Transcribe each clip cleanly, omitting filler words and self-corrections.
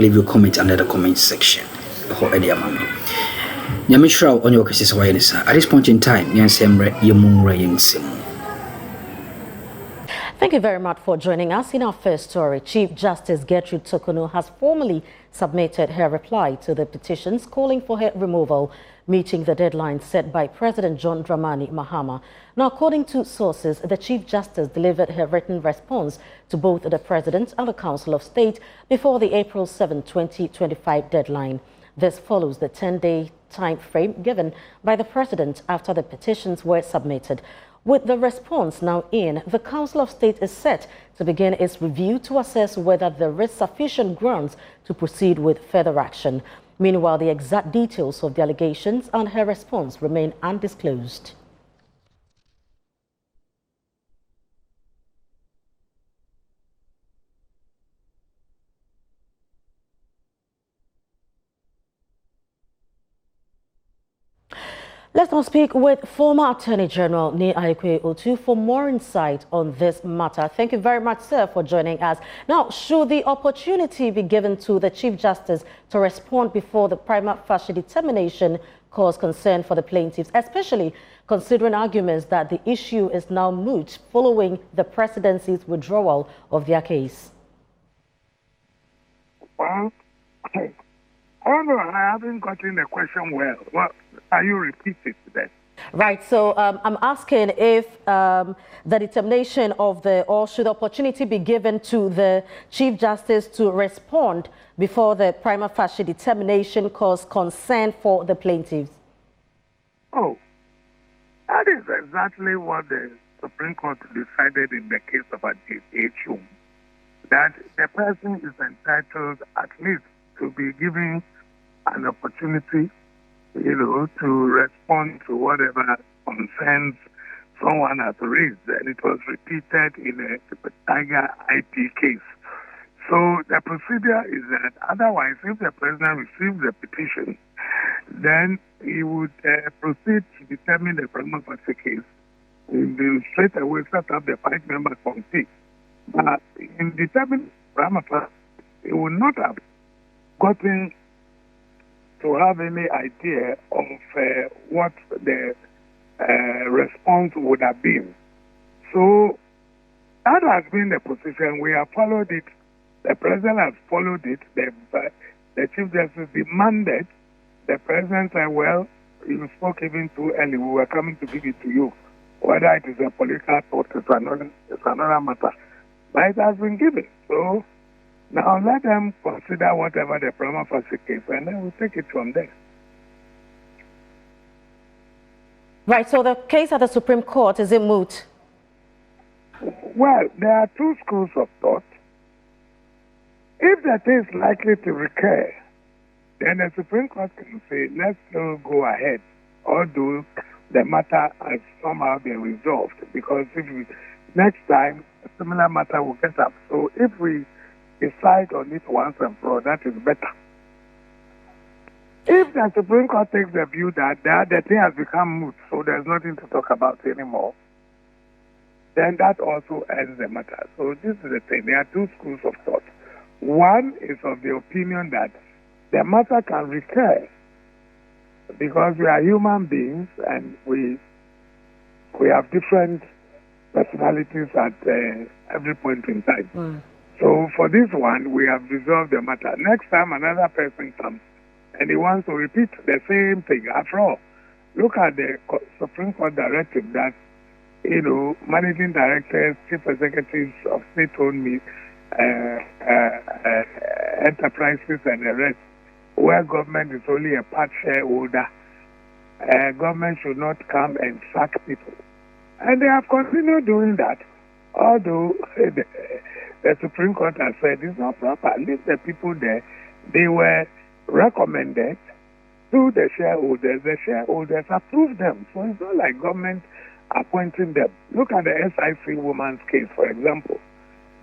Leave your comment under the comment section. Nyamishra on your cases at this point in time, Thank you very much for joining us. In our first story, Chief Justice Gertrude Torkornoo has formally submitted her reply to the petitions calling for her removal, meeting the deadline set by President John Dramani Mahama. Now, according to sources, the Chief Justice delivered her written response to both the President and the Council of State before the April 7, 2025 deadline. This follows the 10-day time frame given by the President after the petitions were submitted. With the response now in, the Council of State is set to begin its review to assess whether there is sufficient grounds to proceed with further action. Meanwhile, the exact details of the allegations and her response remain undisclosed. Let's now speak with former Attorney General Ni Aikwe Otu for more insight on this matter. Thank you very much, sir, for joining us. Now, should the opportunity be given to the Chief Justice to respond before the prima facie determination cause concern for the plaintiffs, especially considering arguments that the issue is now moot following the presidency's withdrawal of their case? Well, I don't know, I haven't gotten the question well. What are you repeating today? Right, so I'm asking if the determination of or should opportunity be given to the Chief Justice to respond before the prima facie determination cause concern for the plaintiffs? Oh, that is exactly what the Supreme Court decided in the case of Petition, that the person is entitled at least to be given an opportunity, to respond to whatever concerns someone has raised. And it was repeated in the Tiger IP case. So the procedure is that otherwise, if the president receives the petition, then he would proceed to determine the prima facie case. He will straight away set up the 5-member committee. But in determining prima facie, he would not have gotten to have any idea of what the response would have been. So that has been the position. We have followed it. The president has followed it. The Chief Justice demanded. The president said, well, you spoke even too early. We were coming to give it to you. Whether it is a political thought is another matter. But it has been given. So now let them consider whatever the prima facie case, and then we'll take it from there. Right, so the case at the Supreme Court, is it moot? Well, there are two schools of thought. If that is likely to recur, then the Supreme Court can say, let's still go ahead, although the matter has somehow been resolved, because next time, a similar matter will get up. So if we decide on it once and for all, that is better. If the Supreme Court takes the view that the thing has become moot, so there's nothing to talk about anymore, then that also ends the matter. So this is the thing. There are two schools of thought. One is of the opinion that the matter can recur because we are human beings and we have different personalities at every point in time. So for this one, we have resolved the matter. Next time another person comes and he wants to repeat the same thing. After all, look at the Supreme Court directive that, managing directors, chief executives of state-owned enterprises and the rest, where government is only a part shareholder, government should not come and sack people. And they have continued doing that, although the Supreme Court has said it's not proper. Leave the people there. They were recommended to the shareholders. The shareholders approved them. So it's not like government appointing them. Look at the SIC woman's case, for example.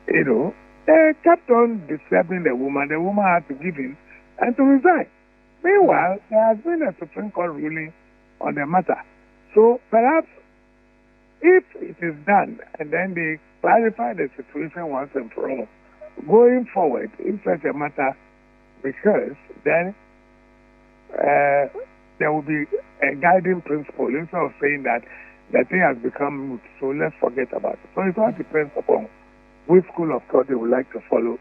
They kept on disturbing the woman. The woman had to give in and to resign. Meanwhile, there has been a Supreme Court ruling on the matter. So perhaps if it is done and then they clarify the situation once and for all, going forward, if such a matter because then there will be a guiding principle instead of saying that the thing has become moot, so let's forget about it. So it all depends upon which school of thought they would like to follow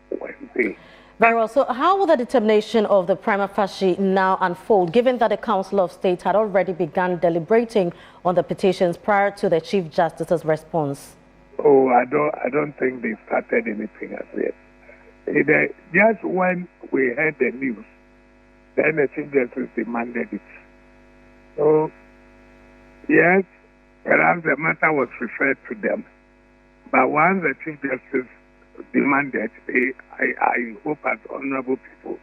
Wednesday. Very well. So how will the determination of the prima facie now unfold, given that the Council of State had already begun deliberating on the petitions prior to the Chief Justice's response? Oh, I don't think they started anything as yet. Just when we heard the news, then the Chief Justice demanded it. So, yes, perhaps the matter was referred to them. But once the Chief Justice demanded, I hope as honorable people,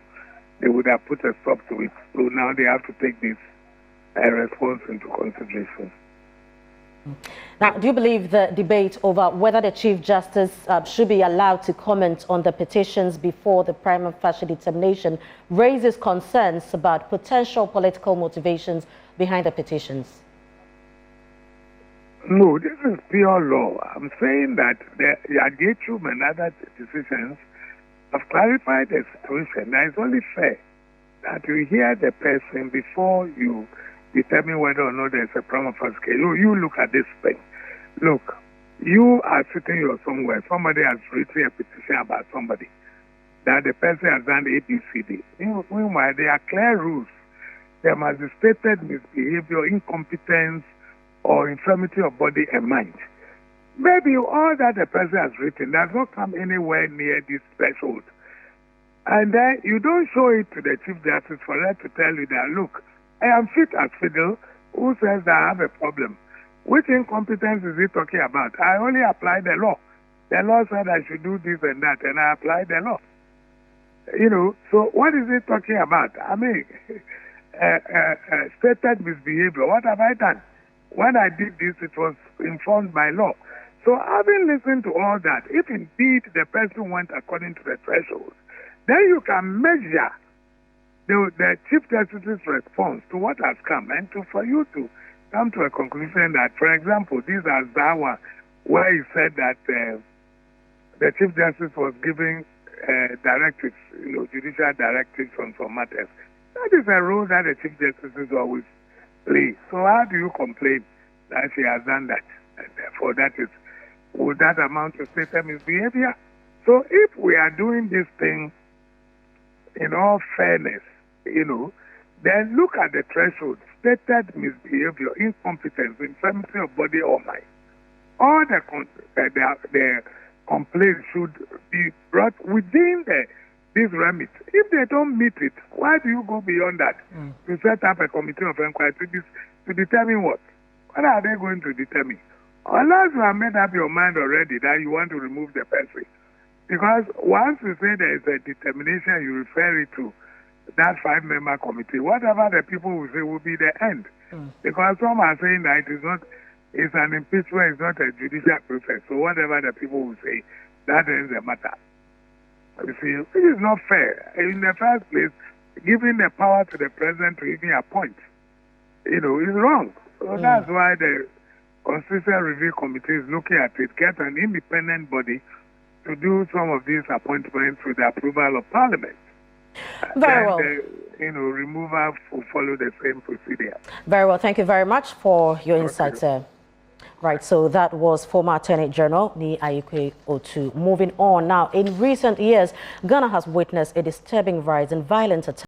they would have put a stop to it. So now they have to take this response into consideration. Now, do you believe the debate over whether the Chief Justice should be allowed to comment on the petitions before the prima facie determination raises concerns about potential political motivations behind the petitions? No, this is pure law. I'm saying that the JDM and other decisions have clarified the situation. Now, it's only fair that you hear the person before you determine whether or not there's a prima facie case. You look at this thing. Look, you are sitting here somewhere. Somebody has written a petition about somebody that the person has done ABCD. Meanwhile, there are clear rules. There must be stated misbehavior, incompetence, or infirmity of body and mind. Maybe all that the person has written does not come anywhere near this threshold. And then you don't show it to the Chief Justice for her to tell you that, look, I am fit as fiddle. Who says that I have a problem? Which incompetence is he talking about? I only apply the law. The law said I should do this and that, and I apply the law. So what is he talking about? I mean, stated misbehavior. What have I done? When I did this, it was informed by law. So having listened to all that, if indeed the person went according to the threshold, then you can measure the Chief Justice's response to what has come, and for you to come to a conclusion that, for example, these are Zawa, where he said that the Chief Justice was giving directives, judicial directives on some matters. That is a role that the Chief Justice is always play. So how do you complain that she has done that? And therefore, would that amount to stated misbehavior? So if we are doing this thing in all fairness, then look at the threshold: stated misbehavior, incompetence, infirmity of body or mind. All the complaints should be brought within this remit. If they don't meet it, why do you go beyond that to set up a committee of inquiry to determine what? What are they going to determine? Unless you have made up your mind already that you want to remove the person. Because once you say there is a determination, you refer it to that 5-member committee. Whatever the people will say will be the end. Because some are saying that it's an impeachment, it's not a judicial process. So whatever the people will say, that ends the matter. You see, it is not fair. In the first place, giving the power to the president to even appoint, is wrong. So that's why the Constitutional Review Committee is looking at it, get an independent body to do some of these appointments with the approval of Parliament. Very well. Removal will follow the same procedure. Very well. Thank you very much for your insights there. Right, so that was former Attorney General Ni Ayikwe Otu. Moving on now, in recent years, Ghana has witnessed a disturbing rise in violent attacks